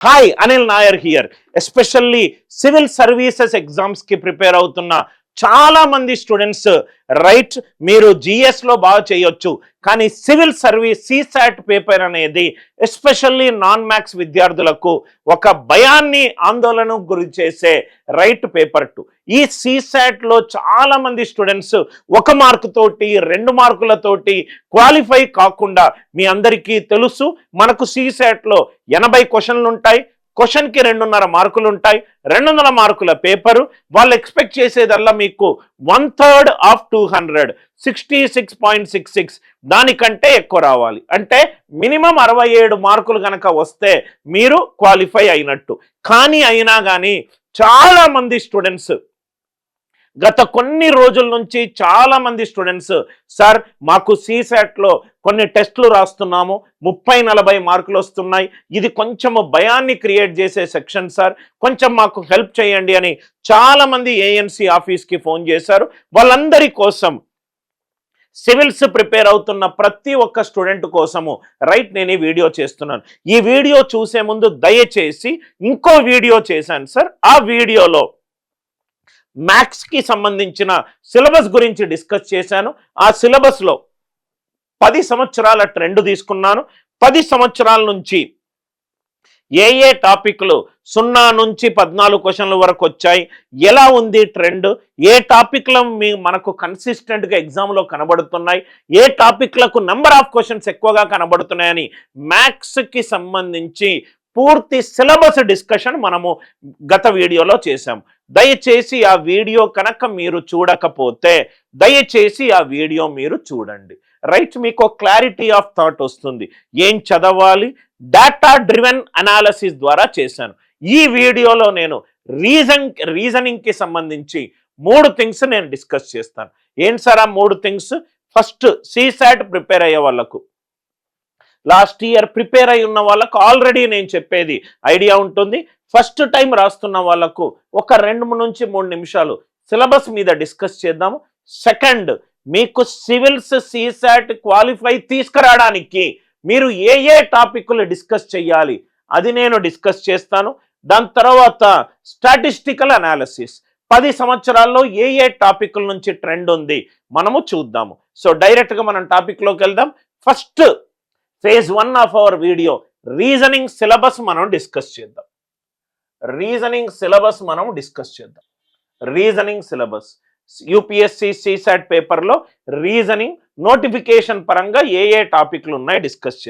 Hi, Anil Nair here. Especially civil services exams ki prepare అవుతున్న చాలా మంది students right మీరు జిఎస్ లో బాగా చేయొచ్చు కానీ సివిల్ సర్వీస్ సిసాట్ పేపర్ అనేది ఎస్పెషల్లీ నాన్ మ్యాథ్స్ విద్యార్థులకు ఒక భయాన్ని ఆందోళన గురి చేసే రైట్ పేపర్ 2 ఈ సిసాట్ లో చాలా మంది స్టూడెంట్స్ 1 మార్కు తోటి 2 మార్కులతోటి క్వాలిఫై కాకుండా మీ అందరికీ తెలుసు మనకు సిసాట్ లో 80 క్వశ్చన్లు ఉంటాయి క్వశ్చన్ కి 2.5 మార్కులు ఉంటాయి 200 మార్కుల పేపరు వాళ్ళు ఎక్స్పెక్ట్ చేసేదల్లా మీకు 1/3 ఆఫ్ 200 66.66 దానికంటే ఎక్కువ రావాలి అంటే మినిమం 67 మార్కులు గనక వస్తే మీరు క్వాలిఫై అయినట్టు కానీ అయినా కానీ చాలా మంది స్టూడెంట్స్ గత కొన్ని రోజుల నుంచి చాలా మంది స్టూడెంట్స్ సార్ మాకు సిసాట్ లో కొన్ని టెస్టులు రాస్తున్నాము 30-40 మార్కులు వస్తున్నాయి ఇది కొంచెం భయాన్ని క్రియేట్ చేసే సెక్షన్ సార్ కొంచెం మాకు హెల్ప్ చేయండి అని చాలా మంది ఏఎన్సి ఆఫీస్కి ఫోన్ చేశారు వాళ్ళందరి కోసం సివిల్స్ ప్రిపేర్ అవుతున్న ప్రతి ఒక్క స్టూడెంట్ కోసము రైట్ నేను ఈ వీడియో చేస్తున్నాను ఈ వీడియో చూసే ముందు దయచేసి ఇంకో వీడియో చేశాను సార్ ఆ వీడియోలో మ్యాథ్స్ కి సంబంధించిన సిలబస్ గురించి డిస్కస్ చేశాను ఆ సిలబస్ లో 10 సంవత్సరాల ట్రెండ్ తీసుకున్నాను 10 సంవత్సరాల నుంచి ఏ టాపిక్లు 0 నుంచి 14 క్వశ్చన్ల వరకు వచ్చాయి ఎలా ఉంది ట్రెండ్ ఏ టాపిక్లు మనకు కన్సిస్టెంట్గా ఎగ్జామ్లో కనబడుతున్నాయి ఏ టాపిక్లకు నెంబర్ ఆఫ్ క్వశ్చన్స్ ఎక్కువగా కనబడుతున్నాయని మ్యాథ్స్కి సంబంధించి పూర్తి సిలబస్ డిస్కషన్ మనము గత వీడియోలో చేసాం దయచేసి ఆ వీడియో కనుక మీరు చూడకపోతే దయచేసి ఆ వీడియో మీరు చూడండి రైట్ మీకు క్లారిటీ ఆఫ్ థాట్ వస్తుంది ఏం చదవాలి డేటా డ్రివెన్ అనాలిసిస్ ద్వారా చేశాను ఈ వీడియోలో నేను రీజనింగ్ కి సంబంధించి 3 థింగ్స్ నేను డిస్కస్ చేస్తాను ఏంటి సార్ ఆ 3 థింగ్స్ ఫస్ట్ సిసాట్ ప్రిపేర్ అయ్యే వాళ్ళకు లాస్ట్ ఇయర్ ప్రిపేర్ అయి ఉన్న వాళ్ళకు ఆల్రెడీ నేను చెప్పేది ఐడియా ఉంటుంది ఫస్ట్ టైం రాస్తున్న వాళ్ళకు ఒక 2 నుంచి 3 నిమిషాలు సిలబస్ మీద డిస్కస్ చేద్దాము సెకండ్ మీకు సివిల్స్ సిసాట్ క్వాలిఫై తీసుకురావడానికి మీరు ఏ టాపిక్లు డిస్కస్ చేయాలి అది నేను డిస్కస్ చేస్తాను దాని తర్వాత స్టాటిస్టికల్ అనాలిసిస్ 10 సంవత్సరాల్లో ఏ టాపిక్ల నుంచి ట్రెండ్ ఉంది మనము చూద్దాము సో డైరెక్ట్గా మనం టాపిక్లోకి వెళ్దాం first phase 1 of our video reasoning syllabus మనం డిస్కస్ చేద్దాం రీజనింగ్ సిలబస్ యూపీఎస్సి సిసాట్ పేపర్లో రీజనింగ్ నోటిఫికేషన్ పరంగా ఏ టాపిక్లు ఉన్నాయి డిస్కస్ చేద్దాం